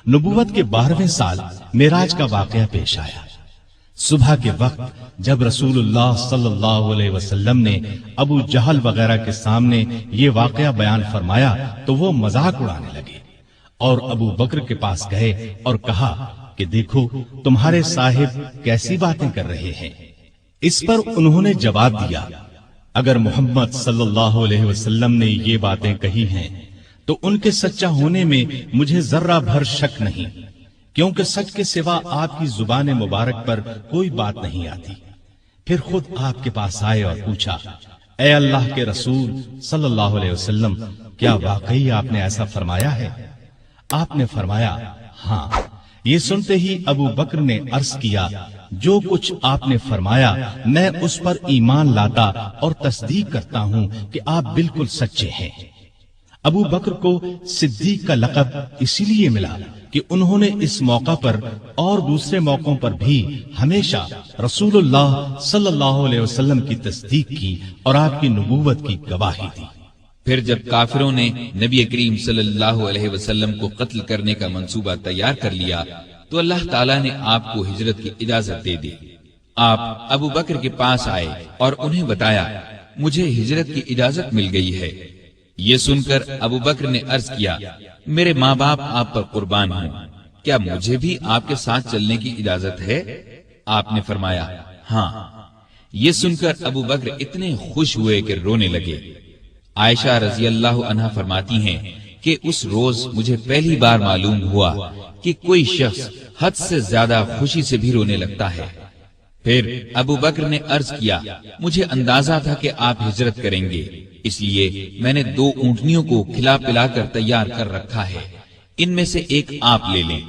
नबूवत के 12वें साल मेराज का वाकया पेश आया। सुबह के वक्त जब रसूलुल्लाह सल्लल्लाहु अलैहि वसल्लम ने अबू जहल वगैरह के सामने ये वाकया बयान फरमाया तो वो मजाक उड़ाने लगे और अबू बकर के पास गए और कहा कि देखो तुम्हारे साहिब कैसी बातें कर रहे हैं। इस पर उन्होंने जवाब दिया, अगर मोहम्मद सल्लल्लाहु अलैहि वसल्लम ने ये बातें कही हैं तो उनके सच्चा होने में मुझे जर्रा भर शक नहीं, क्योंकि सच के सिवा आपकी जुबान मुबारक पर कोई बात नहीं आती। फिर खुद आपके पास आए और पूछा, ए अल्लाह के रसूल सल्लल्लाहु अलैहि वसल्लम, क्या वाकई आपने ऐसा फरमाया है? आपने फरमाया, हाँ। ये सुनते ही अबू बकर ने अर्ज किया, जो कुछ आपने फरमाया मैं उस पर ईमान लाता और तस्दीक करता हूँ कि आप बिल्कुल सच्चे हैं। अबू बकर को सिद्दीक का लक़ब इसीलिए मिला कि उन्होंने इस मौका पर और दूसरे मौकों पर भी हमेशा रसूलुल्लाह सल्लल्लाहु अलैहि वसल्लम की तस्दीक की और आपकी नबूवत की गवाही दी। फिर जब काफिरों ने नबी करीम सल्लल्लाहु अलैहि वसल्लम को कत्ल करने का मंसूबा तैयार कर लिया तो अल्लाह ताला ने आपको हिजरत की इजाजत दे दी। आप अबू बकर के पास आए और उन्हें बताया, मुझे हिजरत की इजाजत मिल गई है। ये सुनकर अबू बकर ने अर्ज किया, मेरे माँ बाप आप पर कुर्बान हों, क्या मुझे भी आपके साथ चलने की इजाजत है? आपने फरमाया, हाँ। ये सुनकर अबू बकर इतने खुश हुए कि रोने लगे। आयशा रजी अल्लाह अन्हा फरमाती हैं कि उस रोज मुझे पहली बार मालूम हुआ कि कोई शख्स हद से ज्यादा खुशी से भी रोने लगता है। फिर अबू बकर ने अर्ज किया, मुझे अंदाजा था कि आप हिजरत करेंगे, इसलिए मैंने 2 ऊंटनियों को खिला पिला कर तैयार कर रखा है, इनमें से एक आप ले लें।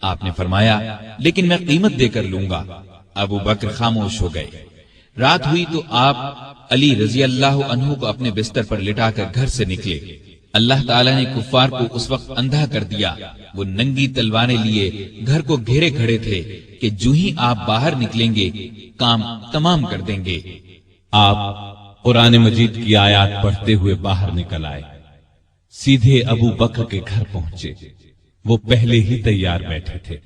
आपने फरमाया, लेकिन मैं कीमत देकर लूंगा। अबू बकर खामोश हो गए। रात हुई तो आप अली रजी अल्लाह अन्हु को अपने बिस्तर पर लिटाकर घर से निकले। अल्लाह ताला ने कुफ्फार को उस वक्त अंधा कर दिया। वो नंगी तलवारें लिए घर को घेरे खड़े थे कि जो ही आप बाहर निकलेंगे काम तमाम कर देंगे। आप कुरान मजीद की आयत पढ़ते हुए बाहर निकल आए। सीधे अबू बकर के घर पहुंचे। वो पहले ही तैयार बैठे थे।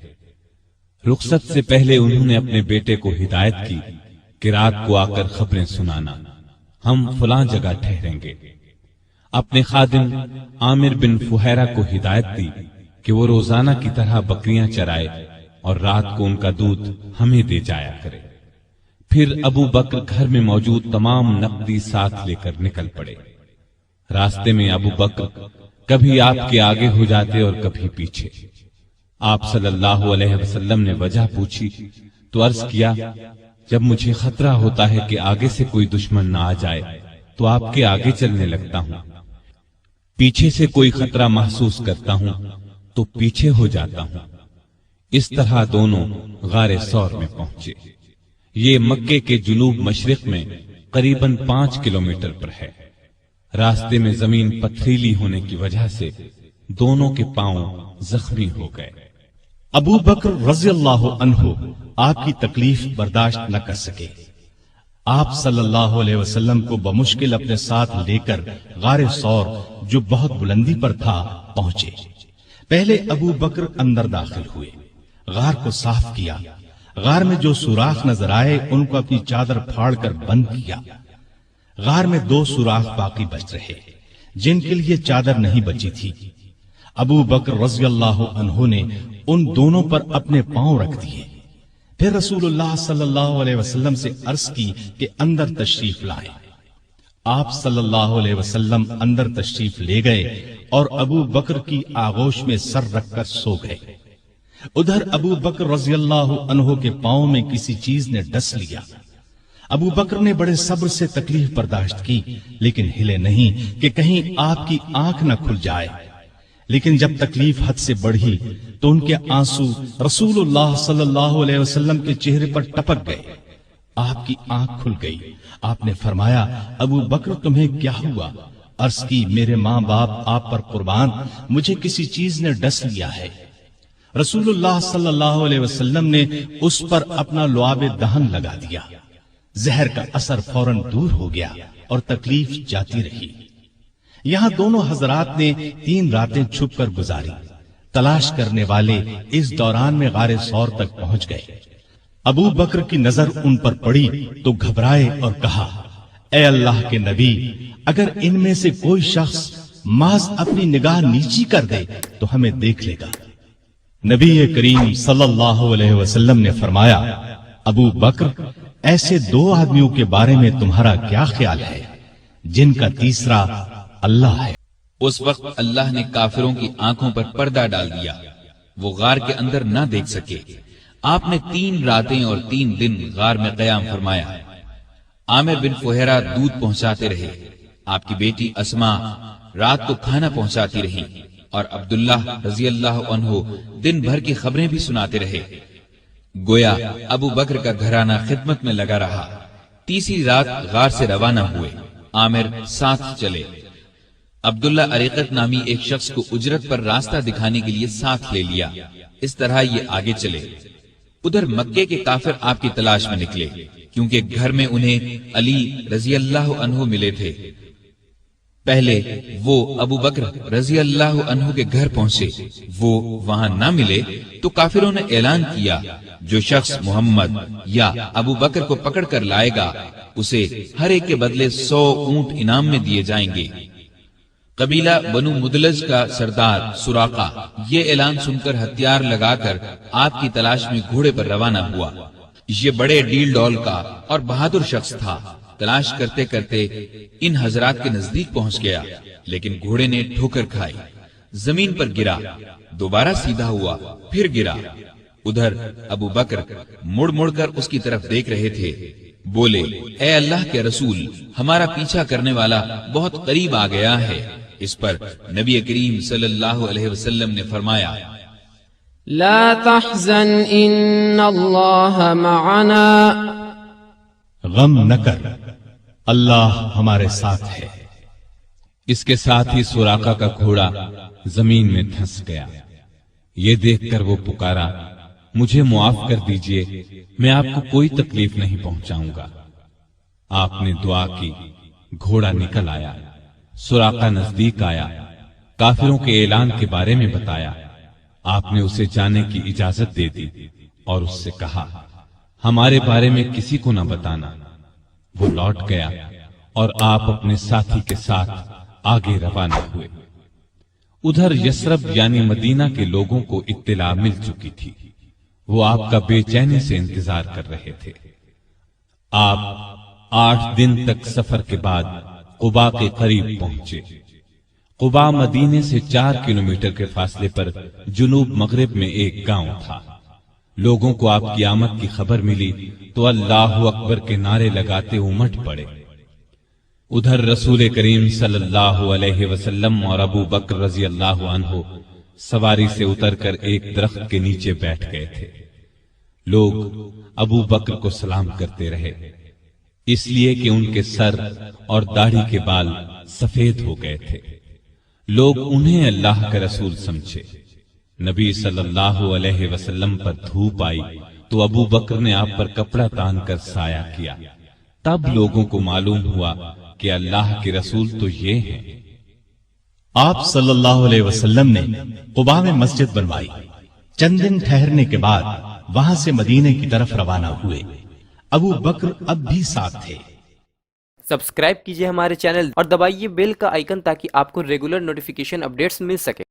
रुखसत से पहले उन्होंने अपने बेटे को हिदायत की कि रात को आकर खबरें सुनाना, हम फलां जगह ठहरेंगे। अपने खादिम आमिर बिन फुहैरा को हिदायत दी कि वो रोजाना की तरह बकरियां चराए और रात को उनका दूध हमें दे जाया करे। फिर अबू बकर घर में मौजूद तमाम नकदी साथ लेकर निकल पड़े। रास्ते में अबू बकर कभी आपके आगे हो जाते और कभी पीछे। आप सल्लल्लाहु अलैहि वसल्लम ने वजह पूछी तो अर्ज किया, जब मुझे खतरा होता है कि आगे से कोई दुश्मन ना आ जाए तो आपके आगे चलने लगता हूं, पीछे से कोई खतरा महसूस करता हूं तो पीछे हो जाता हूं। इस तरह दोनों गारे सौर में पहुंचे। ये मक्के के जुनूब मशरिक में करीबन 5 किलोमीटर पर है। रास्ते में जमीन पथरीली होने की वजह से दोनों के पांव जख्मी हो गए। अबू बकर रज़ियल्लाहु अन्हु आपकी तकलीफ बर्दाश्त न कर सके। आप सल्लल्लाहु अलैहि वसल्लम को बमुश्किल अपने साथ लेकर गारे सौर, जो बहुत बुलंदी पर था, पहुंचे। पहले अबू बकर अंदर दाखिल हुए, गार को साफ किया। गार में जो सुराख नजर आए उनको अपनी चादर फाड़कर बंद किया। गार में 2 सुराख बाकी बच रहे, जिनके लिए चादर नहीं बची थी। अबू बकर रज़ियल्लाहु अन्हु ने उन दोनों पर अपने पांव रख दिए। फिर रसूलुल्लाह सल्लल्लाहु अलैहि वसल्लम से अर्ज की कि अंदर तशरीफ लाएं। आप सल्लल्लाहु अलैहि वसल्लम अंदर तशरीफ ले गए और अबू बकर की आगोश में सर रखकर सो गए। उधर अबू बकर रज़ियल्लाहु अन्हु के पांव में किसी चीज ने डस लिया। अबू बकर ने बड़े सब्र से तकलीफ बर्दाश्त की, लेकिन हिले नहीं कि कहीं आपकी आंख न खुल जाए। लेकिन जब तकलीफ हद से बढ़ी तो उनके आंसू रसूलुल्लाह सल्लल्लाहु अलैहि वसल्लम के चेहरे पर टपक गए। आपकी आंख खुल गई। आपने फरमाया, अबू बकर तुम्हें क्या हुआ? अर्ज की, मेरे माँ बाप आप पर कुर्बान, मुझे किसी चीज ने डस लिया है। रसूलुल्लाह सल्लल्लाहु अलैहि वसल्लम ने उस पर अपना लुआब दहन लगा दिया। जहर का असर फौरन दूर हो गया और तकलीफ जाती रही। यहां दोनों हजरात ने 3 रातें छुपकर गुजारी। تلاش کرنے والے اس دوران میں غار ثور تک پہنچ گئے۔ ابو بکر کی نظر ان پر پڑی تو گھبرائے اور کہا، اے اللہ کے نبی، اگر ان میں سے کوئی شخص محض اپنی نگاہ نیچی کر دے تو ہمیں دیکھ لے گا۔ نبی کریم صلی اللہ علیہ وسلم نے فرمایا، ابو بکر، ایسے دو آدمیوں کے بارے میں تمہارا کیا خیال ہے جن کا تیسرا اللہ ہے؟ اس وقت اللہ نے کافروں کی آنکھوں پر پردہ ڈال دیا، وہ غار کے اندر نہ دیکھ سکے۔ آپ نے 3 راتیں اور 3 دن غار میں قیام فرمایا۔ عامر بن فہیرہ دودھ پہنچاتے رہے، آپ کی بیٹی اسما رات کو کھانا پہنچاتی رہی، اور عبداللہ رضی اللہ عنہ دن بھر کی خبریں بھی سناتے رہے۔ گویا ابو بکر کا گھرانہ خدمت میں لگا رہا۔ تیسری رات غار سے روانہ ہوئے، عامر ساتھ چلے۔ عبداللہ عریقت نامی ایک شخص کو اجرت پر راستہ دکھانے کے لیے ساتھ لے لیا۔ اس طرح یہ آگے چلے۔ ادھر مکے کے کافر آپ کی تلاش میں نکلے، کیونکہ گھر میں انہیں علی رضی اللہ عنہ ملے تھے۔ پہلے وہ ابو بکر رضی اللہ عنہ کے گھر پہنچے، وہ وہاں نہ ملے تو کافروں نے اعلان کیا، جو شخص محمد یا ابو بکر کو پکڑ کر لائے گا اسے ہر ایک کے بدلے 100 اونٹ انعام میں دیے جائیں گے۔ قبیلہ بنو مدلج کا سردار سراقہ یہ اعلان سن کر ہتھیار لگا کر آپ کی تلاش میں گھوڑے پر روانہ ہوا۔ یہ بڑے ڈیل ڈول کا اور بہادر شخص تھا۔ تلاش کرتے کرتے ان حضرات کے نزدیک پہنچ گیا، لیکن گھوڑے نے ٹھوکر کھائی، زمین پر گرا، دوبارہ سیدھا ہوا، پھر گرا۔ ادھر ابو بکر مڑ مڑ کر اس کی طرف دیکھ رہے تھے۔ بولے، اے اللہ کے رسول، ہمارا پیچھا کرنے والا بہت قریب آ گیا ہے۔ اس پر نبی کریم صلی اللہ علیہ وسلم نے فرمایا، لا تحزن ان اللہ معنا، غم نہ کر، اللہ ہمارے ساتھ ہے۔ اس کے ساتھ ہی سراقہ کا گھوڑا زمین میں دھنس گیا۔ یہ دیکھ کر وہ پکارا، مجھے معاف کر دیجئے، میں آپ کو کوئی تکلیف نہیں پہنچاؤں گا۔ آپ نے دعا کی، گھوڑا نکل آیا۔ سراقہ نزدیک آیا، کافروں کے اعلان کے بارے میں بتایا۔ آپ نے اسے جانے کی اجازت دے دی اور اس سے کہا، ہمارے بارے میں کسی کو نہ بتانا۔ وہ لوٹ گیا اور آپ اپنے ساتھی کے ساتھ آگے روانہ ہوئے۔ ادھر یثرب یعنی مدینہ کے لوگوں کو اطلاع مل چکی تھی، وہ آپ کا بے چینی سے انتظار کر رہے تھے۔ آپ 8 دن تک سفر کے بعد قباء کے قریب پہنچے۔ قباء مدینے سے 4 کلومیٹر کے فاصلے پر جنوب مغرب میں ایک گاؤں تھا۔ لوگوں کو آپ کی آمد کی خبر ملی تو اللہ اکبر کے نعرے لگاتے امٹ پڑے۔ ادھر رسول کریم صلی اللہ علیہ وسلم اور ابو بکر رضی اللہ عنہ سواری سے اتر کر ایک درخت کے نیچے بیٹھ گئے تھے۔ لوگ ابو بکر کو سلام کرتے رہے، اس لیے کہ ان کے سر اور داڑھی کے بال سفید ہو گئے تھے۔ لوگ انہیں اللہ کا رسول سمجھے۔ نبی صلی اللہ علیہ وسلم پر دھوپ آئی تو ابو بکر نے آپ پر کپڑا تان کر سایہ کیا۔ تب لوگوں کو معلوم ہوا کہ اللہ کے رسول تو یہ ہیں۔ آپ صلی اللہ علیہ وسلم نے قباء میں مسجد بنوائی۔ چند دن ٹھہرنے کے بعد وہاں سے مدینے کی طرف روانہ ہوئے۔ ابو بکر اب بھی ساتھ تھے۔ سبسکرائب کیجئے ہمارے چینل اور دبائیے بیل کا آئیکن تاکہ آپ کو ریگولر نوٹیفیکیشن اپڈیٹس مل سکے۔